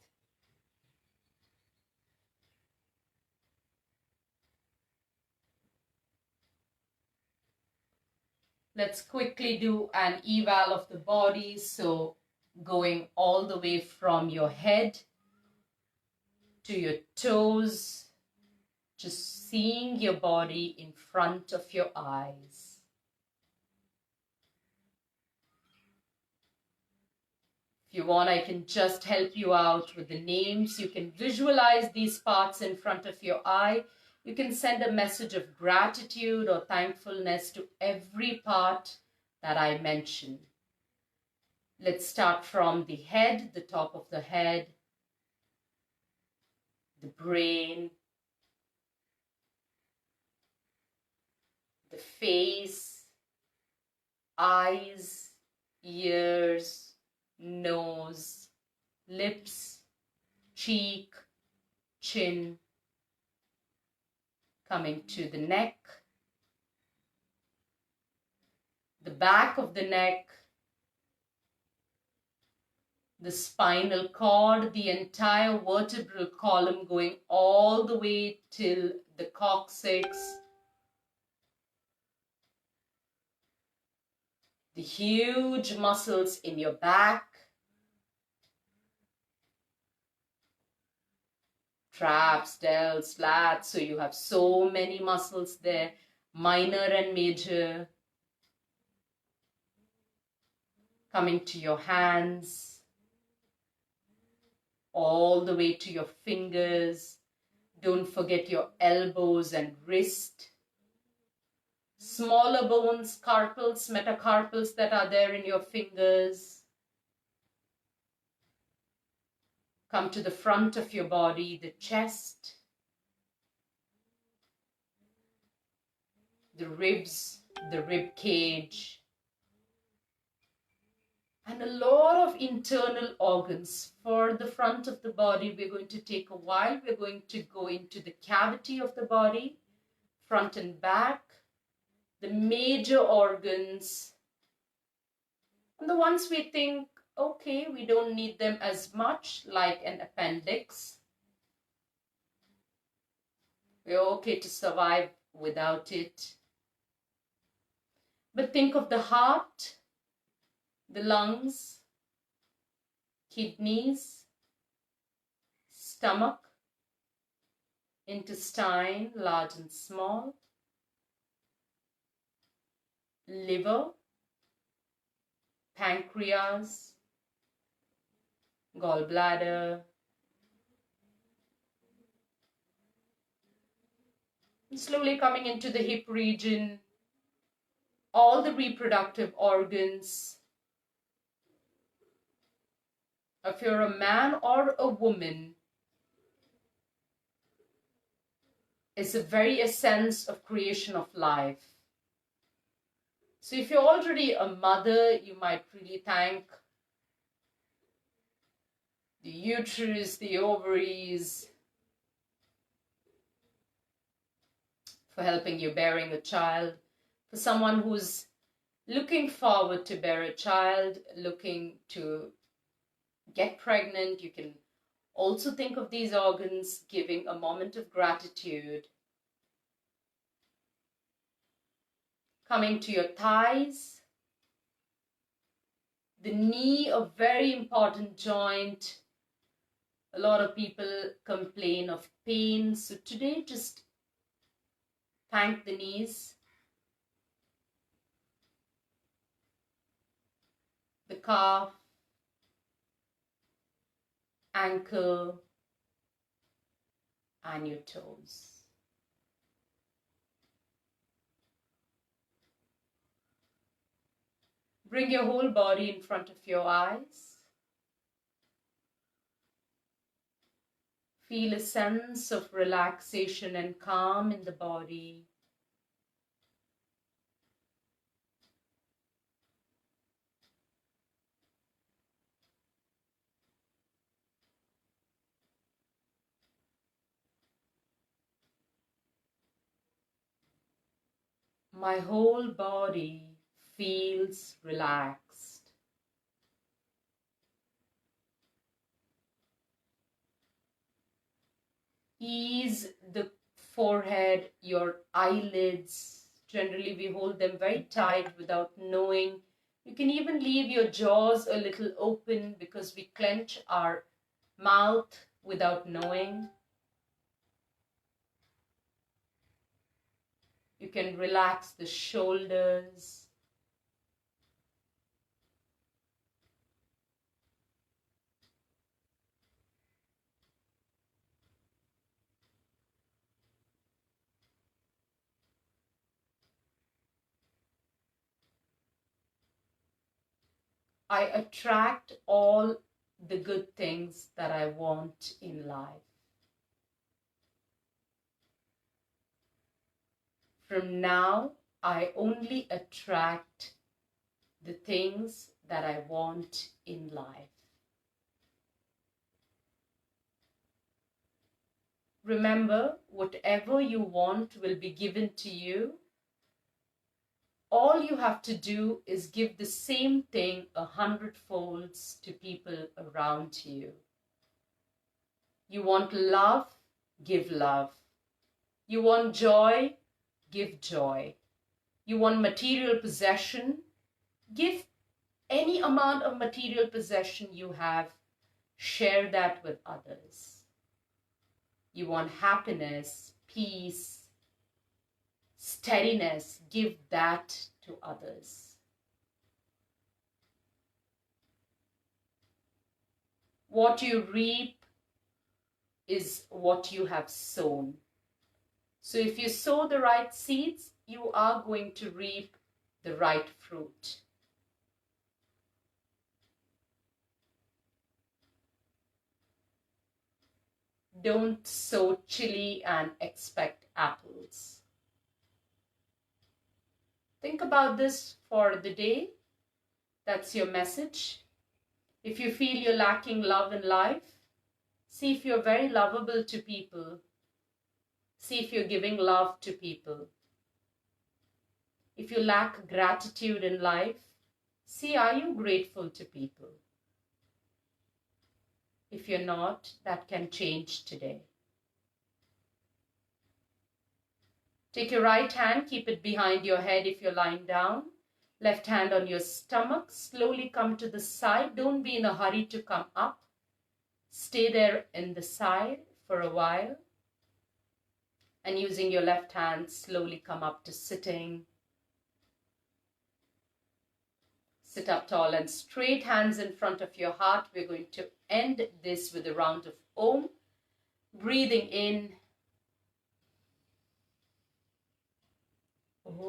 Let's quickly do an eval of the body. So going all the way from your head to your toes, just seeing your body in front of your eyes. If you want, I can just help you out with the names. You can visualize these parts in front of your eye. You can send a message of gratitude or thankfulness to every part that I mentioned. Let's start from the head, the top of the head, the brain, the face, eyes, ears, nose, lips, cheek, chin, coming to the neck, the back of the neck, the spinal cord, the entire vertebral column going all the way till the coccyx, the huge muscles in your back, traps, delts, lats, so you have so many muscles there, minor and major, coming to your hands, all the way to your fingers. Don't forget your elbows and wrist. Smaller bones, carpals, metacarpals that are there in your fingers. Come to the front of your body, the chest, the ribs, the rib cage, and a lot of internal organs. For the front of the body, we're going to take a while. We're going to go into the cavity of the body, front and back, the major organs, and the ones we think, okay, we don't need them as much, like an appendix. We're okay to survive without it. But think of the heart, the lungs, kidneys, stomach, intestine, large and small, liver, pancreas, gallbladder, and slowly coming into the hip region, all the reproductive organs. If you're a man or a woman, it's the very essence of creation of life. So if you're already a mother, you might really thank the uterus, the ovaries, for helping you bearing a child. For someone who's looking forward to bear a child, looking to get pregnant, you can also think of these organs, giving a moment of gratitude. Coming to your thighs, the knee, a very important joint. A lot of people complain of pain. So today, just thank the knees. The calf, ankle, and your toes. Bring your whole body in front of your eyes. Feel a sense of relaxation and calm in the body. My whole body feels relaxed. Ease the forehead, your eyelids. Generally, we hold them very tight without knowing. You can even leave your jaws a little open because we clench our mouth without knowing. You can relax the shoulders. I attract all the good things that I want in life. From now, I only attract the things that I want in life. Remember, whatever you want will be given to you. All you have to do is give the same thing 100 folds to people around you. You want love? Give love. You want joy? Give joy. You want material possession? Give any amount of material possession you have. Share that with others. You want happiness, peace, steadiness, give that to others. What you reap is what you have sown. So if you sow the right seeds, you are going to reap the right fruit. Don't sow chili and expect apples. Think about this for the day. That's your message. If you feel you're lacking love in life, see if you're very lovable to people. See if you're giving love to people. If you lack gratitude in life, see, are you grateful to people? If you're not, that can change today. Take your right hand, keep it behind your head if you're lying down. Left hand on your stomach. Slowly come to the side. Don't be in a hurry to come up. Stay there in the side for a while. And using your left hand, slowly come up to sitting. Sit up tall and straight, hands in front of your heart. We're going to end this with a round of Om. Breathing in. Om.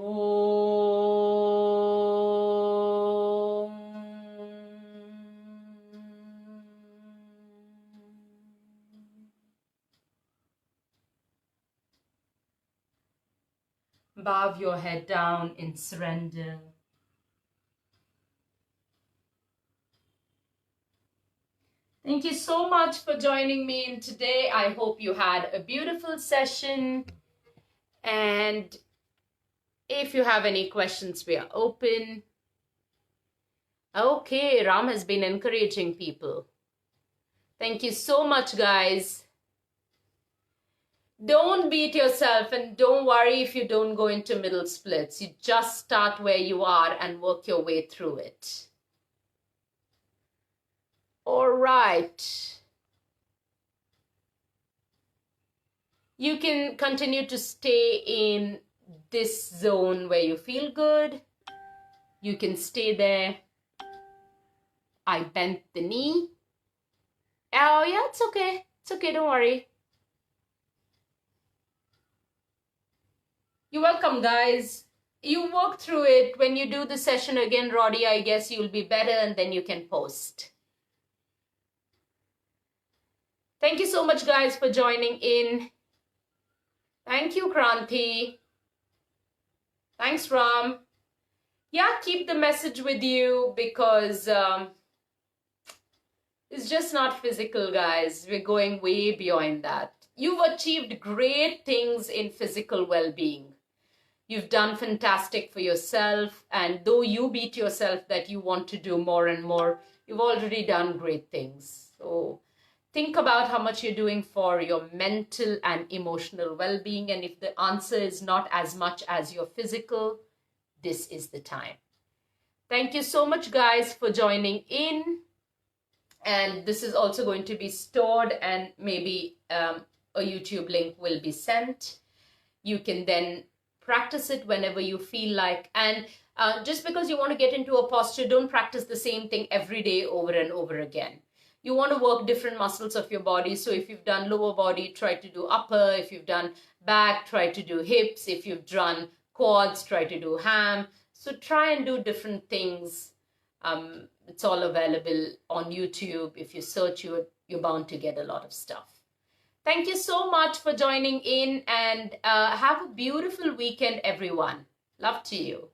Bow your head down in surrender. Thank you so much for joining me in today. I hope you had a beautiful session. And if you have any questions, we are open. Okay, Ram has been encouraging people. Thank you so much, guys. Don't beat yourself and don't worry if you don't go into middle splits. You just start where you are and work your way through it. All right. You can continue to stay in this zone where you feel good. You can stay there. I bent the knee. Oh, yeah, it's okay. It's okay, don't worry. You're welcome, guys. You work through it. When you do the session again, Roddy, I guess you'll be better and then you can post. Thank you so much, guys, for joining in. Thank you, Kranti. Thanks, Ram. Yeah, keep the message with you because it's just not physical, guys. We're going way beyond that. You've achieved great things in physical well-being. You've done fantastic for yourself. And though you beat yourself that you want to do more and more, you've already done great things. So think about how much you're doing for your mental and emotional well-being. And if the answer is not as much as your physical, this is the time. Thank you so much, guys, for joining in. And this is also going to be stored and maybe a YouTube link will be sent. You can then practice it whenever you feel like. And just because you want to get into a posture, don't practice the same thing every day over and over again. You want to work different muscles of your body. So if you've done lower body, try to do upper. If you've done back, try to do hips. If you've done quads, try to do ham. So try and do different things. It's all available on YouTube. If you search, you're bound to get a lot of stuff. Thank you so much for joining in and have a beautiful weekend, everyone. Love to you.